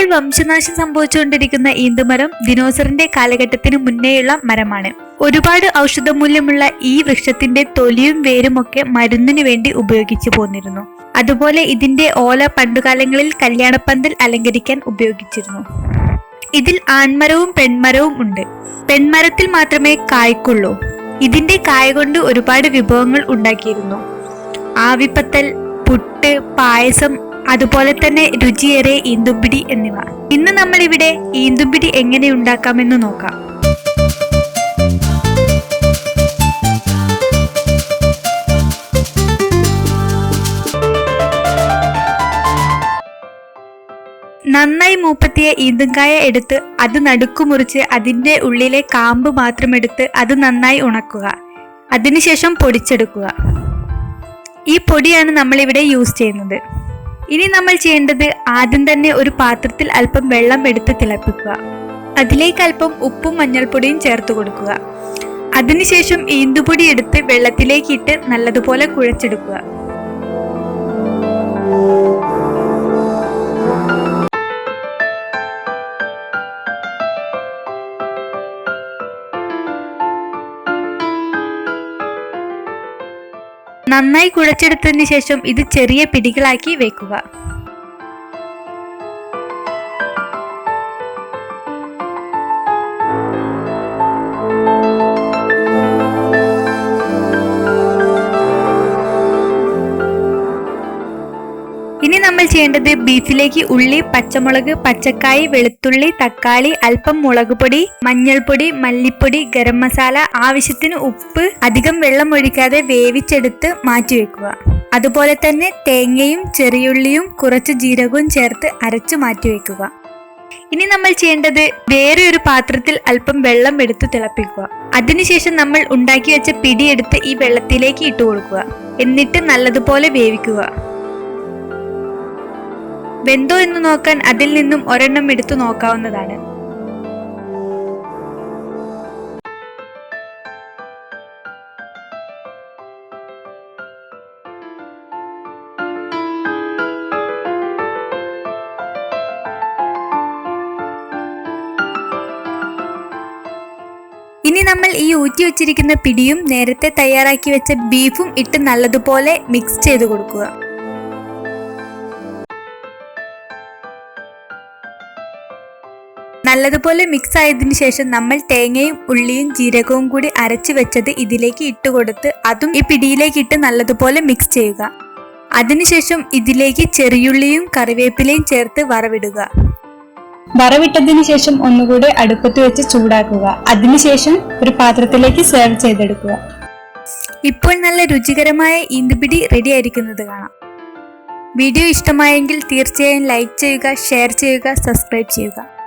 ഇപ്പോൾ വംശനാശം സംഭവിച്ചുകൊണ്ടിരിക്കുന്ന ഈന്തുമരം ദിനോസറിന്റെ കാലഘട്ടത്തിന് മുന്നേയുള്ള മരമാണ്. ഒരുപാട് ഔഷധമൂല്യമുള്ള ഈ വൃക്ഷത്തിന്റെ തൊലിയും വേരും ഒക്കെ മരുന്നിനു വേണ്ടി ഉപയോഗിച്ചു പോന്നിരുന്നു. അതുപോലെ ഇതിന്റെ ഓല പണ്ടുകാലങ്ങളിൽ കല്യാണപ്പന്തൽ അലങ്കരിക്കാൻ ഉപയോഗിച്ചിരുന്നു. ഇതിൽ ആൺമരവും പെൺമരവും ഉണ്ട്. പെൺമരത്തിൽ മാത്രമേ കായ്ക്കുള്ളൂ. ഇതിന്റെ കായ കൊണ്ട് ഒരുപാട് വിഭവങ്ങൾ ഉണ്ടാക്കിയിരുന്നു. ആവിപ്പത്തൽ, പുട്ട്, പായസം, അതുപോലെ തന്നെ രുചിയേറെ ഈന്തുംപിടി എന്നിവ. ഇന്ന് നമ്മൾ ഇവിടെ ഈന്തുംപിടി എങ്ങനെ ഉണ്ടാക്കാമെന്ന് നോക്കാം. നന്നായി മൂപ്പത്തിയ ഈന്തുംകായ എടുത്ത് അത് നടുക്കു മുറിച്ച് അതിൻ്റെ ഉള്ളിലെ കാമ്പ് മാത്രം എടുത്ത് അത് നന്നായി ഉണക്കുക. അതിനുശേഷം പൊടിച്ചെടുക്കുക. ഈ പൊടിയാണ് നമ്മൾ ഇവിടെ യൂസ് ചെയ്യുന്നത്. ഇനി നമ്മൾ ചെയ്യേണ്ടത് ആദ്യം തന്നെ ഒരു പാത്രത്തിൽ അല്പം വെള്ളം എടുത്ത് തിളപ്പിക്കുക. അതിലേക്ക് അല്പം ഉപ്പും മഞ്ഞൾപ്പൊടിയും ചേർത്ത് കൊടുക്കുക. അതിനുശേഷം ഈന്തുപൊടി എടുത്ത് വെള്ളത്തിലേക്ക് ഇട്ട് നല്ലതുപോലെ കുഴച്ചെടുക്കുക. നന്നായി കുഴച്ചെടുത്തതിന് ശേഷം ഇത് ചെറിയ പിടികളാക്കി വെക്കുക. ഇനി നമ്മൾ ചെയ്യേണ്ടത് ബീഫിലേക്ക് ഉള്ളി, പച്ചമുളക്, പച്ചക്കായ്, വെളുത്തുള്ളി, തക്കാളി, അല്പം മുളക് പൊടി, മഞ്ഞൾപ്പൊടി, മല്ലിപ്പൊടി, ഗരം മസാല, ആവശ്യത്തിന് ഉപ്പ്, അധികം വെള്ളം ഒഴിക്കാതെ വേവിച്ചെടുത്ത് മാറ്റിവെക്കുക. അതുപോലെ തന്നെ തേങ്ങയും ചെറിയുള്ളിയും കുറച്ച് ജീരകവും ചേർത്ത് അരച്ചു മാറ്റിവെക്കുക. ഇനി നമ്മൾ ചെയ്യേണ്ടത് വേറെ ഒരു പാത്രത്തിൽ അല്പം വെള്ളം എടുത്ത് തിളപ്പിക്കുക. അതിനുശേഷം നമ്മൾ ഉണ്ടാക്കി വെച്ച പിടി എടുത്ത് ഈ വെള്ളത്തിലേക്ക് ഇട്ടു കൊടുക്കുക. എന്നിട്ട് നല്ലതുപോലെ വേവിക്കുക. വെന്തോ എന്ന് നോക്കാൻ അതിൽ നിന്നും ഒരെണ്ണം എടുത്തു നോക്കാവുന്നതാണ്. ഇനി നമ്മൾ ഈ ഊറ്റി വെച്ചിരിക്കുന്ന പിടിയും നേരത്തെ തയ്യാറാക്കി വെച്ച ബീഫും ഇട്ട് നല്ലതുപോലെ മിക്സ് ചെയ്ത് കൊടുക്കുക. നല്ലതുപോലെ മിക്സ് ആയതിനു ശേഷം നമ്മൾ തേങ്ങയും ഉള്ളിയും ജീരകവും കൂടി അരച്ചു വെച്ചത് ഇതിലേക്ക് ഇട്ടുകൊടുത്ത് അതും ഈ പിടിയിലേക്ക് ഇട്ട് നല്ലതുപോലെ മിക്സ് ചെയ്യുക. അതിനുശേഷം ഇതിലേക്ക് ചെറിയുള്ളിയും കറിവേപ്പിലയും ചേർത്ത് വറവിടുക. വറവിട്ടതിന് ശേഷം ഒന്നുകൂടി അടുപ്പത്ത് വെച്ച് ചൂടാക്കുക. അതിനുശേഷം ഒരു പാത്രത്തിലേക്ക് സെർവ് ചെയ്തെടുക്കുക. ഇപ്പോൾ നല്ല രുചികരമായ ഈന്തുപിടി റെഡി ആയിരിക്കുന്നത് കാണാം. വീഡിയോ ഇഷ്ടമായെങ്കിൽ തീർച്ചയായും ലൈക്ക് ചെയ്യുക, ഷെയർ ചെയ്യുക, സബ്സ്ക്രൈബ് ചെയ്യുക.